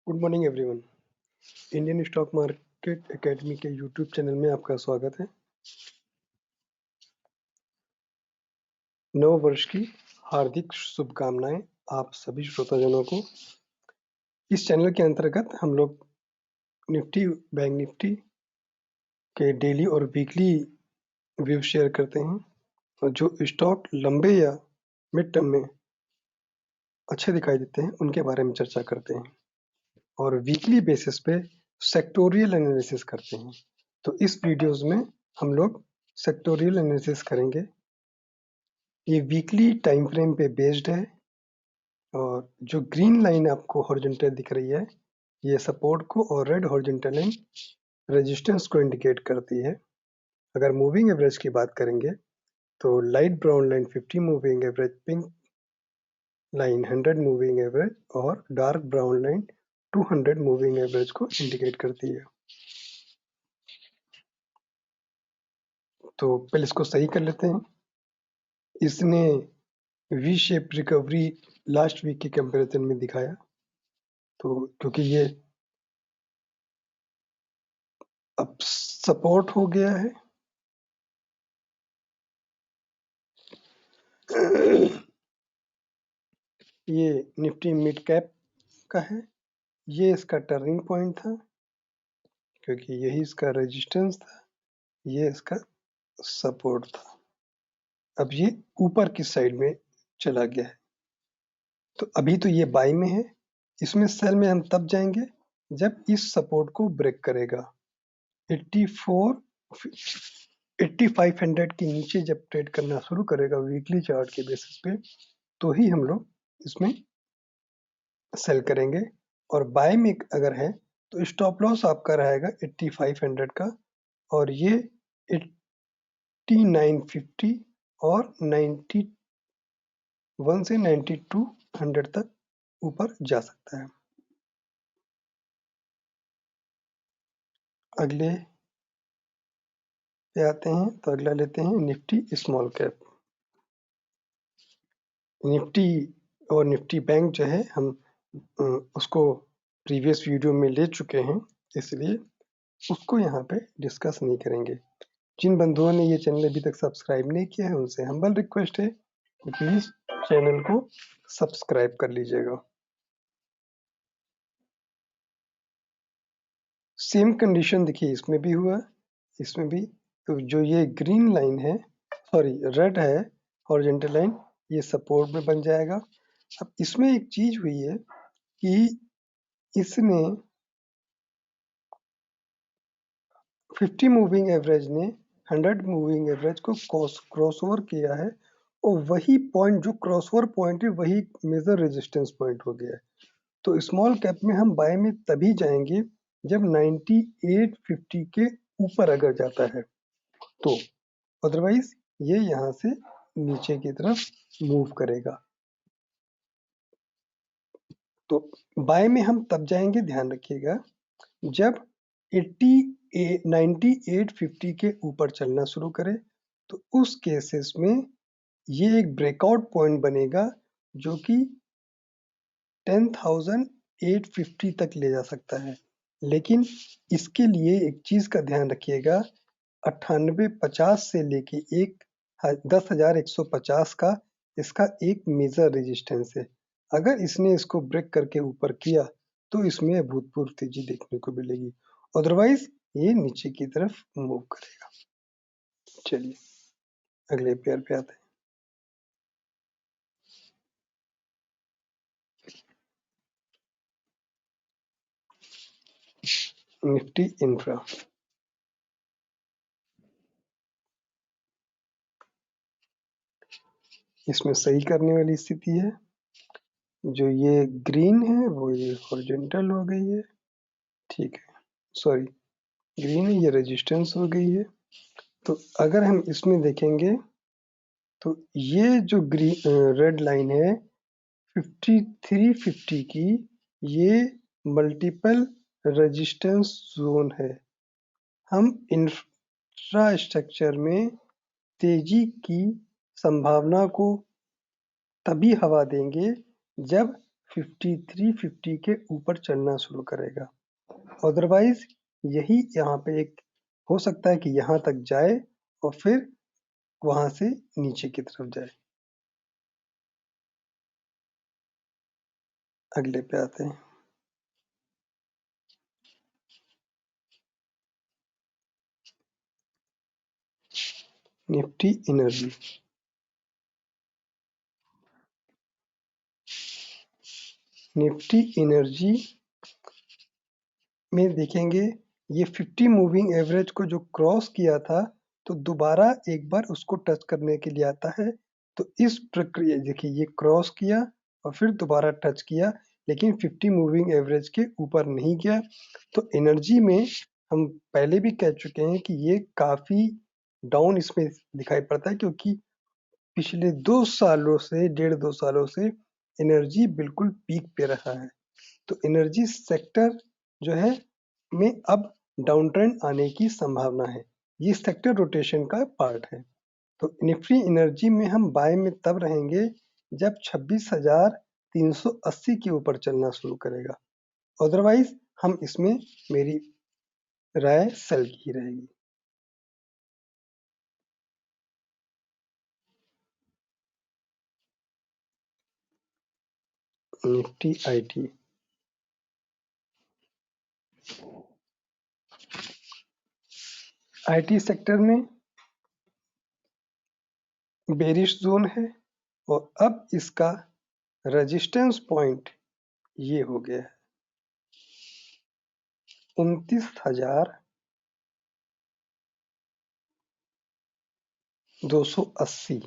Good morning everyone. Indian stock market academy के YouTube channel में आपका स्वागत है। नव वर्ष की हार्दिक शुभकामनाएं आप सभी श्रोताजनों को। इस चैनल के अंतर्गत हम लोग निफ्टी, बैंक निफ्टी के डेली और वीकली व्यू शेयर करते हैं और जो स्टॉक लंबे या मिड टर्म में अच्छे दिखाई देते हैं उनके बारे में चर्चा करते हैं और वीकली बेसिस पे सेक्टोरियल एनालिसिस करते हैं। तो इस वीडियोस में हम लोग सेक्टोरियल एनालिसिस करेंगे। ये वीकली टाइम फ्रेम पे बेस्ड है और जो ग्रीन लाइन आपको हॉरिजॉन्टल दिख रही है ये सपोर्ट को और रेड हॉरिजॉन्टल लाइन रेजिस्टेंस को इंडिकेट करती है। अगर मूविंग एवरेज की बात करेंगे तो light brown line 50 moving average, pink line 100 moving average और dark brown line 200 moving average को इंडिकेट करती है। तो पहले इसको सही कर लेते हैं। इसने V shape recovery last week के कंपैरिजन में दिखाया, तो क्योंकि ये अब सपोर्ट हो गया है ये निफ्टी मिड कैप का है। ये इसका टर्निंग पॉइंट था क्योंकि यही इसका रेजिस्टेंस था, ये इसका सपोर्ट था। अब ये ऊपर की साइड में चला गया है, तो अभी तो ये बाई में है। इसमें सेल में हम तब जाएंगे जब इस सपोर्ट को ब्रेक करेगा। 8500 के नीचे जब ट्रेड करना शुरू करेगा वीकली चार्ट के बेसिस पे, तो ही हम लोग इसमें सेल करेंगे। और बाय में अगर है तो स्टॉप लॉस आपका रहेगा 8500 का और ये 8950 और 91 से 9200 तक ऊपर जा सकता है। अगले पे आते हैं तो अगला लेते हैं निफ्टी स्मॉल कैप। निफ्टी और निफ्टी बैंक जो है हम उसको प्रीवियस वीडियो में ले चुके हैं, इसलिए उसको यहाँ पे डिस्कस नहीं करेंगे। जिन बंधुओं ने ये चैनल अभी तक सब्सक्राइब नहीं किया है उनसे हम्बल रिक्वेस्ट है कि प्लीज चैनल को सब्सक्राइब कर लीजिएगा। सेम कंडीशन देखिए इसमें भी हुआ, इसमें भी। तो जो ये ग्रीन लाइन है, सॉरी रेड है हॉरिजॉन्टल लाइन, ये सपोर्ट में बन जाएगा। अब इसमें एक चीज हुई है कि इसने 50 मूविंग एवरेज ने 100 मूविंग एवरेज को क्रॉस ओवर किया है और वही पॉइंट जो क्रॉस ओवर पॉइंट है वही मेजर रेजिस्टेंस पॉइंट हो गया है। तो स्मॉल कैप में हम बाय में तभी जाएंगे जब 9850 के ऊपर अगर जाता है तो, अदरवाइज ये यहाँ से नीचे की तरफ मूव करेगा। तो बाय में हम तब जाएंगे, ध्यान रखिएगा, जब 9850 के ऊपर चलना शुरू करे। तो उस केसेस में ये एक ब्रेकआउट पॉइंट बनेगा जो कि 10,850 तक ले जा सकता है। लेकिन इसके लिए एक चीज का ध्यान रखिएगा, 9850 से लेके 10,150 का इसका एक मेजर रेजिस्टेंस है। अगर इसने इसको ब्रेक करके ऊपर किया तो इसमें अभूतपूर्व तेजी देखने को मिलेगी, अदरवाइज ये नीचे की तरफ मूव करेगा। चलिए अगले पेयर पे आते हैं। Nifty infra. इसमें सही करने वाली स्थिति है, जो ये ग्रीन है वो ये हॉरिजॉन्टल हो गई है, ठीक है, सॉरी ग्रीन है, ये रेजिस्टेंस हो गई है। तो अगर हम इसमें देखेंगे तो ये जो रेड लाइन है 5350 की, ये मल्टीपल रेजिस्टेंस जोन है। हम इंफ्रास्ट्रक्चर में तेजी की संभावना को तभी हवा देंगे जब 5350 के ऊपर चलना शुरू करेगा। अदरवाइज यही यहाँ पे एक हो सकता है कि यहाँ तक जाए और फिर वहां से नीचे की तरफ जाए। अगले पे आते हैं। Nifty energy. निफ्टी एनर्जी में देखेंगे ये 50 मूविंग एवरेज को जो क्रॉस किया था तो दोबारा एक बार उसको टच करने के लिए आता है। तो इस प्रक्रिया देखिए ये क्रॉस किया और फिर दोबारा टच किया लेकिन 50 मूविंग एवरेज के ऊपर नहीं गया। तो एनर्जी में हम पहले भी कह चुके हैं कि ये काफी डाउन इसमें दिखाई पड़ता है क्योंकि पिछले 2 सालों से 1.5-2 सालों से एनर्जी बिल्कुल पीक पे रहा है। तो एनर्जी सेक्टर जो है में अब डाउन ट्रेंड आने की संभावना है। ये सेक्टर रोटेशन का पार्ट है। तो निफ्टी एनर्जी में हम बाय में तब रहेंगे जब 26,380 के ऊपर चलना शुरू करेगा। अदरवाइज हम इसमें मेरी राय सेल की रहेगी। Nifty IT. आईटी सेक्टर में बेरिश जोन है और अब इसका रेजिस्टेंस पॉइंट ये हो गया है 29,280।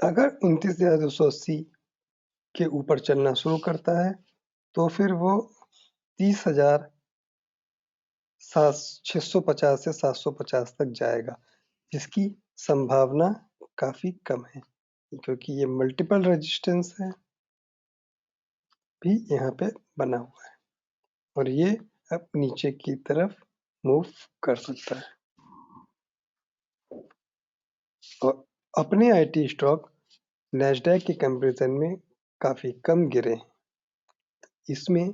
अगर 29,280 के ऊपर चलना शुरू करता है तो फिर वो 30,650 से 750 तक जाएगा जिसकी संभावना काफी कम है क्योंकि ये मल्टीपल रेजिस्टेंस है भी यहाँ पे बना हुआ है और ये अब नीचे की तरफ मूव कर सकता है। और अपने आईटी स्टॉक नैस्डैक के कंपैरिजन में काफी कम गिरे हैं। इसमें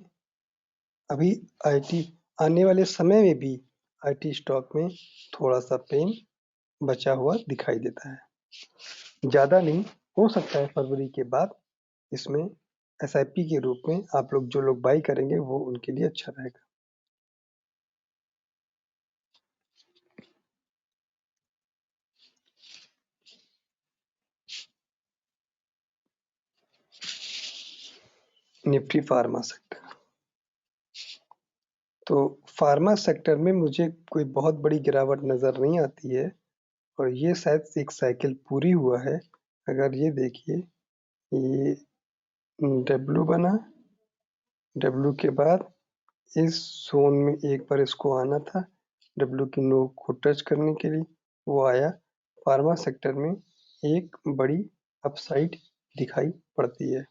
अभी आईटी आने वाले समय में भी आईटी स्टॉक में थोड़ा सा पेन बचा हुआ दिखाई देता है। ज्यादा नहीं, हो सकता है फरवरी के बाद इसमें एसआईपी के रूप में आप लोग जो लोग बाई करेंगे वो उनके लिए अच्छा रहेगा। Nifty pharma sector. तो फार्मा सेक्टर में मुझे कोई बहुत बड़ी गिरावट नजर नहीं आती है और ये शायद एक साइकिल पूरी हुआ है। अगर ये देखिए ये डब्ल्यू बना, डब्ल्यू के बाद इस जोन में एक बार इसको आना था डब्ल्यू की नोक को टच करने के लिए, वो आया। फार्मा सेक्टर में एक बड़ी अपसाइड दिखाई पड़ती है।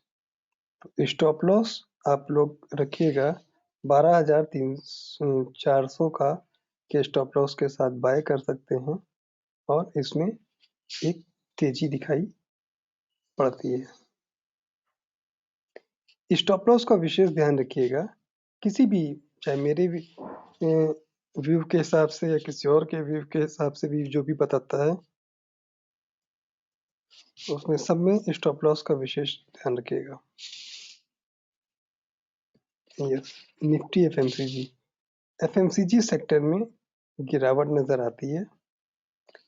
तो स्टॉप लॉस आप लोग रखिएगा 12,400 का के स्टॉप लॉस के साथ बाय कर सकते हैं और इसमें एक तेजी दिखाई पड़ती है। स्टॉप लॉस का विशेष ध्यान रखिएगा। किसी भी चाहे मेरे व्यू के हिसाब से या किसी और के व्यू के हिसाब से भी जो भी बताता है उसमें सब में स्टॉप लॉस का विशेष ध्यान रखिएगा। यस, निफ्टी एफएमसीजी सेक्टर में गिरावट नजर आती है।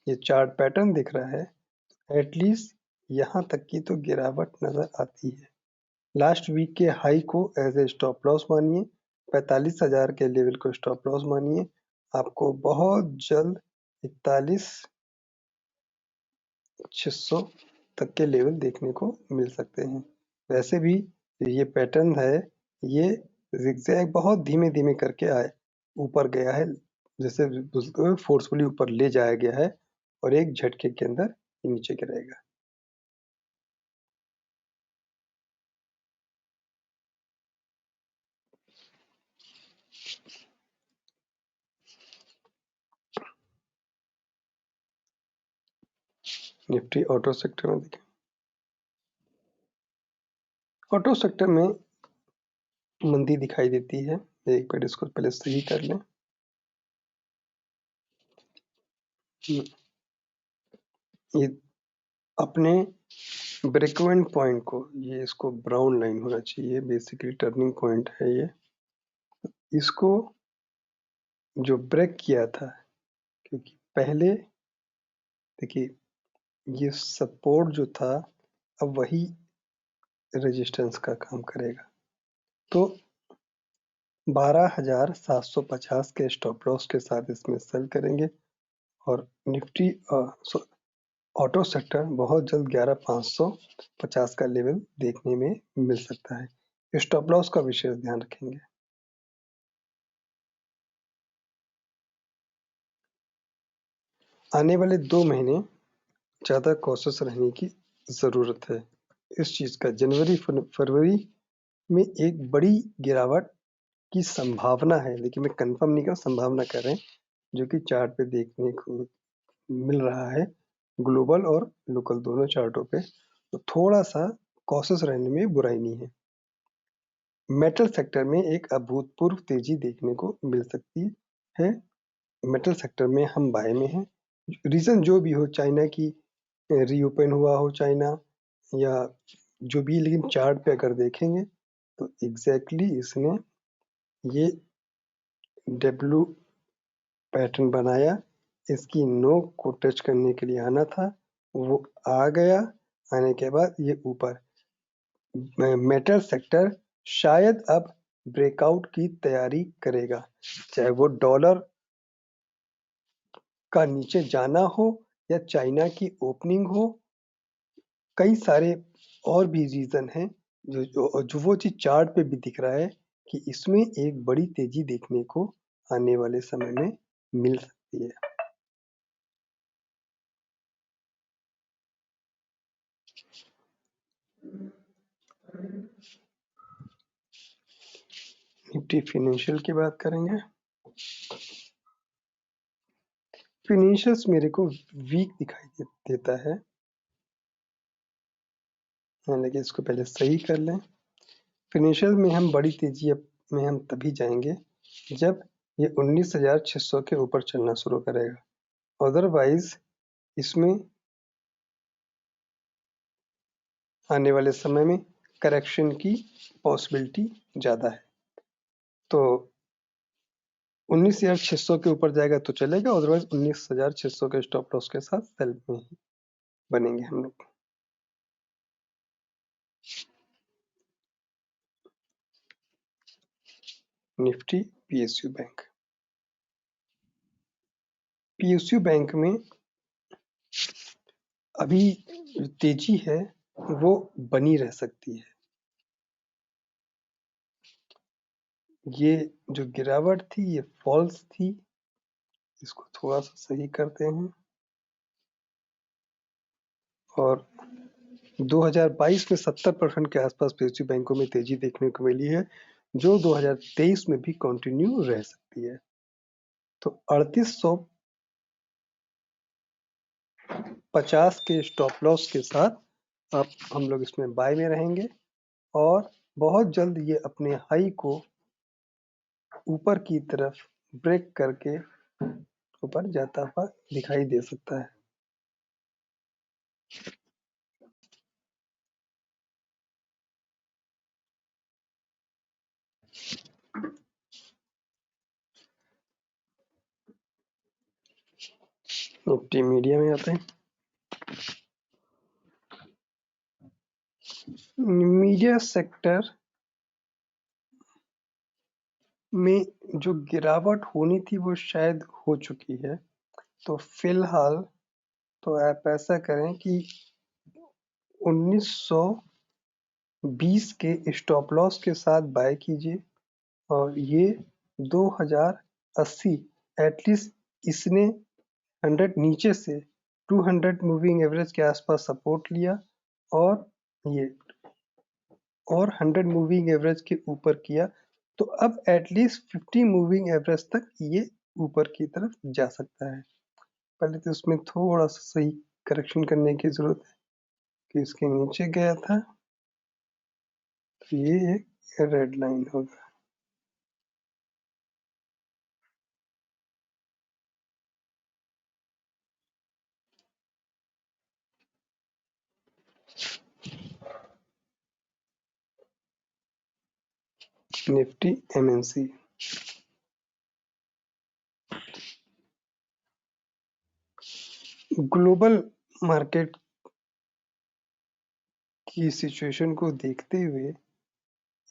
ये चार्ट पैटर्न दिख रहा है, एटलीस्ट यहाँ तक की तो गिरावट नजर आती है। लास्ट वीक के हाई को एज ए स्टॉप लॉस मानिए, 45,000 के लेवल को स्टॉप लॉस मानिए। आपको बहुत जल्द 41,600 तक के लेवल देखने को मिल सकते हैं। वैसे भी ये पैटर्न है, ये जिगजैग बहुत धीमे धीमे करके आए ऊपर गया है, जैसे फोर्सफुली ऊपर ले जाया गया है और एक झटके के अंदर ये नीचे गिरेगा। निफ्टी ऑटो सेक्टर में देखें, ऑटो सेक्टर में मंदी दिखाई देती है। एक मिनट इसको पहले सही कर लें। ये अपने ब्रेक इवन पॉइंट को, ये इसको ब्राउन लाइन होना चाहिए, बेसिकली टर्निंग पॉइंट है ये। इसको जो ब्रेक किया था, क्योंकि पहले देखिए ये सपोर्ट जो था अब वही रेजिस्टेंस का काम करेगा। तो 12,750 के स्टॉप लॉस के साथ इसमें सेल करेंगे और निफ्टी ऑटो सेक्टर बहुत जल्द 11,550 का लेवल देखने में मिल सकता है। स्टॉप लॉस का विशेष ध्यान रखेंगे। आने वाले 2 महीने ज़्यादा कॉशियस रहने की ज़रूरत है इस चीज़ का। जनवरी फरवरी में एक बड़ी गिरावट की संभावना है, लेकिन मैं कंफर्म नहीं कर, संभावना कर रहे हैं, जो कि चार्ट पे देखने को मिल रहा है, ग्लोबल और लोकल दोनों चार्टों पे। तो थोड़ा सा कॉशियस रहने में बुराई नहीं है। मेटल सेक्टर में एक अभूतपूर्व तेजी देखने को मिल सकती है। मेटल सेक्टर में हम बाय में हैं। रीजन जो भी हो, चाइना की रीओपन हुआ हो चाइना या जो भी, लेकिन चार्ट पे अगर देखेंगे तो एग्जैक्टली इसने ये डब्ल्यू पैटर्न बनाया। इसकी नोक को टच करने के लिए आना था, वो आ गया। आने के बाद ये ऊपर मेटल सेक्टर शायद अब ब्रेकआउट की तैयारी करेगा, चाहे वो डॉलर का नीचे जाना हो या चाइना की ओपनिंग हो। कई सारे और भी रीजन हैं जो वो चीज चार्ट पे भी दिख रहा है कि इसमें एक बड़ी तेजी देखने को आने वाले समय में मिल सकती है। निफ्टी फिनेंशियल की बात करेंगे। फिनेंशियल्स मेरे को वीक दिखाई देता है, लेकिन इसको पहले सही कर लें। फिनेंशियल में हम बड़ी तेजी में हम तभी जाएंगे जब ये 19,600 के ऊपर चलना शुरू करेगा। अदरवाइज इसमें आने वाले समय में करेक्शन की पॉसिबिलिटी ज़्यादा है। तो 19,600 के ऊपर जाएगा तो चलेगा, अदरवाइज 19,600 के स्टॉप लॉस के साथ सेल में ही बनेंगे हम लोग। Nifty PSU bank. PSU bank में अभी जो तेजी है वो बनी रह सकती है। ये जो गिरावट थी ये फॉल्स थी, इसको थोड़ा सा सही करते हैं। और 2022 में 70% के आसपास पीएसयू बैंकों में तेजी देखने को मिली है, जो 2023 में भी कंटिन्यू रह सकती है। तो 3850 के स्टॉप लॉस के साथ अब हम लोग इसमें बाय में रहेंगे और बहुत जल्द ये अपने हाई को ऊपर की तरफ ब्रेक करके ऊपर जाता हुआ दिखाई दे सकता है। निफ्टी मीडिया में आते हैं। मीडिया सेक्टर में जो गिरावट होनी थी वो शायद हो चुकी है। तो फिलहाल तो आप ऐसा करें कि 1920 के स्टॉप लॉस के साथ बाय कीजिए और ये 2080 एटलीस्ट इसने 100 नीचे से 200 मूविंग एवरेज के आसपास सपोर्ट लिया और ये और 100 मूविंग एवरेज के ऊपर किया। तो अब एटलीस्ट 50 मूविंग एवरेज तक ये ऊपर की तरफ जा सकता है। पहले तो उसमें थोड़ा सा सही करेक्शन करने की जरूरत है कि इसके नीचे गया था। ये एक रेड लाइन होगा। निफ्टी एमएनसी ग्लोबल मार्केट की सिचुएशन को देखते हुए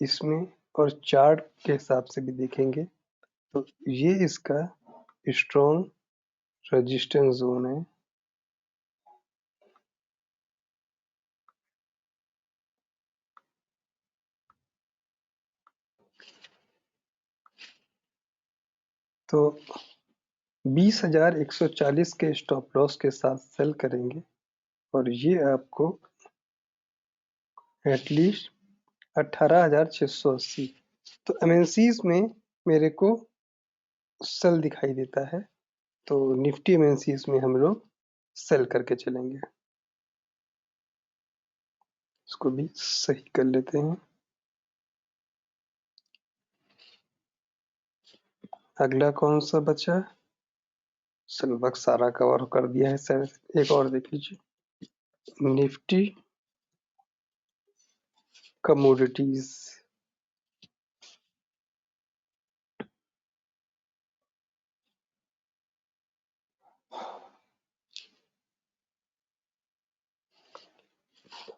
इसमें और चार्ट के हिसाब से भी देखेंगे तो ये इसका स्ट्रॉन्ग रेजिस्टेंस जोन है। तो 20,140 के स्टॉप लॉस के साथ सेल करेंगे और ये आपको एटलीस्ट 18,680। तो एमएनसीज में मेरे को सेल दिखाई देता है, तो निफ्टी एमएनसीज में हम लोग सेल करके चलेंगे। इसको भी सही कर लेते हैं। अगला कौन सा बचा? लगभग सारा कवर कर दिया है सर। एक और देख लीजिए, निफ्टी कमोडिटीज।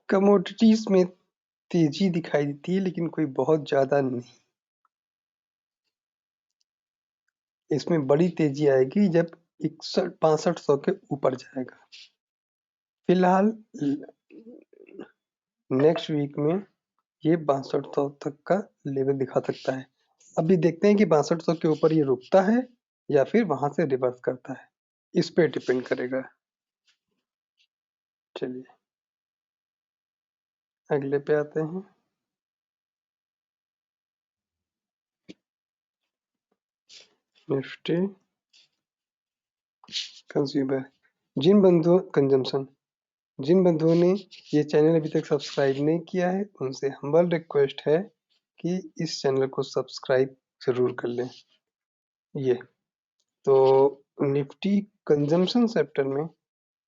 कमोडिटीज में तेजी दिखाई देती है लेकिन कोई बहुत ज्यादा नहीं। इसमें बड़ी तेजी आएगी जब 61-6500 के ऊपर जाएगा। फिलहाल नेक्स्ट वीक में ये 6200 तक का लेवल दिखा सकता है। अभी देखते हैं कि 6200 के ऊपर ये रुकता है या फिर वहां से रिवर्स करता है, इस पे डिपेंड करेगा। चलिए अगले पे आते हैं। Nifty consumer. जिन बंधुओं ने ये चैनल अभी तक सब्सक्राइब नहीं किया है उनसे हम्बल रिक्वेस्ट है कि इस चैनल को सब्सक्राइब जरूर कर लें। ये तो निफ्टी कंजम्पशन सेक्टर में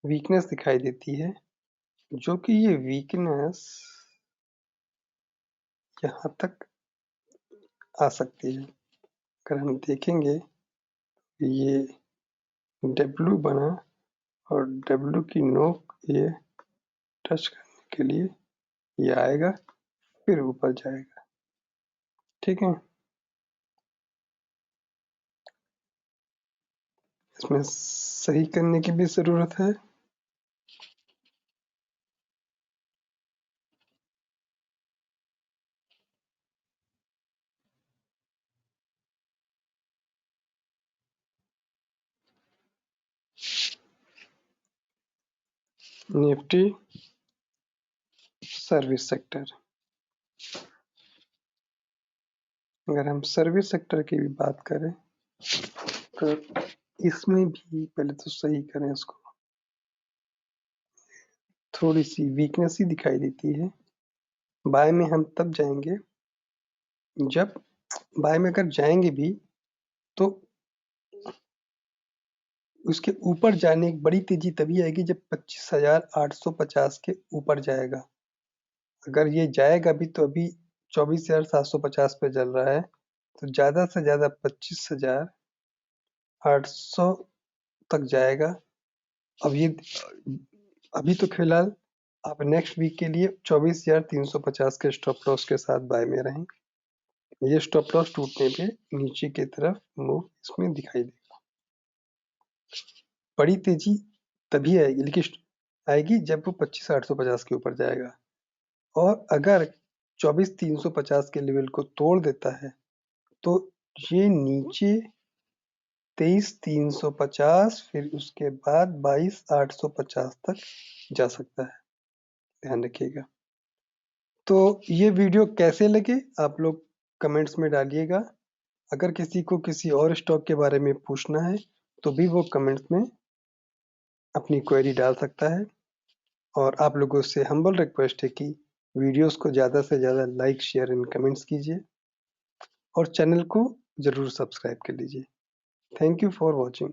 वीकनेस दिखाई देती है, जो कि ये वीकनेस यहाँ तक आ सकती है। अगर हम देखेंगे ये डब्ल्यू बना और डब्ल्यू की नोक ये टच करने के लिए ये आएगा फिर ऊपर जाएगा। ठीक है, इसमें सही करने की भी जरूरत है। Nifty service sector. अगर हम सर्विस सेक्टर की भी बात करें तो इसमें भी पहले तो सही करें इसको। थोड़ी सी वीकनेस ही दिखाई देती है। बाय में हम तब जाएंगे जब बाय में अगर जाएंगे भी तो उसके ऊपर जाने की बड़ी तेजी तभी आएगी जब 25,850 के ऊपर जाएगा। अगर ये जाएगा भी तो अभी 24,750 पे चल रहा है, तो ज्यादा से ज्यादा 25,800 तक जाएगा। अब ये अभी तो फिलहाल आप नेक्स्ट वीक के लिए 24,350 के स्टॉप लॉस के साथ बाय में रहें। ये स्टॉप लॉस टूटने पे नीचे की तरफ मूव इसमें दिखाई देगा। बड़ी तेजी तभी आएगी लेकिन आएगी जब वो 25,850 के ऊपर जाएगा, और अगर 24,350 के लेवल को तोड़ देता है तो ये नीचे 23,350 फिर उसके बाद 22,850 तक जा सकता है। ध्यान रखिएगा। तो ये वीडियो कैसे लगे आप लोग कमेंट्स में डालिएगा। अगर किसी को किसी और स्टॉक के बारे में पूछना है तो भी वो कमेंट्स में अपनी क्वेरी डाल सकता है। और आप लोगों से हम्बल रिक्वेस्ट है कि वीडियोस को ज़्यादा से ज़्यादा लाइक, शेयर एंड कमेंट्स कीजिए और चैनल को ज़रूर सब्सक्राइब कर लीजिए। Thank you for watching.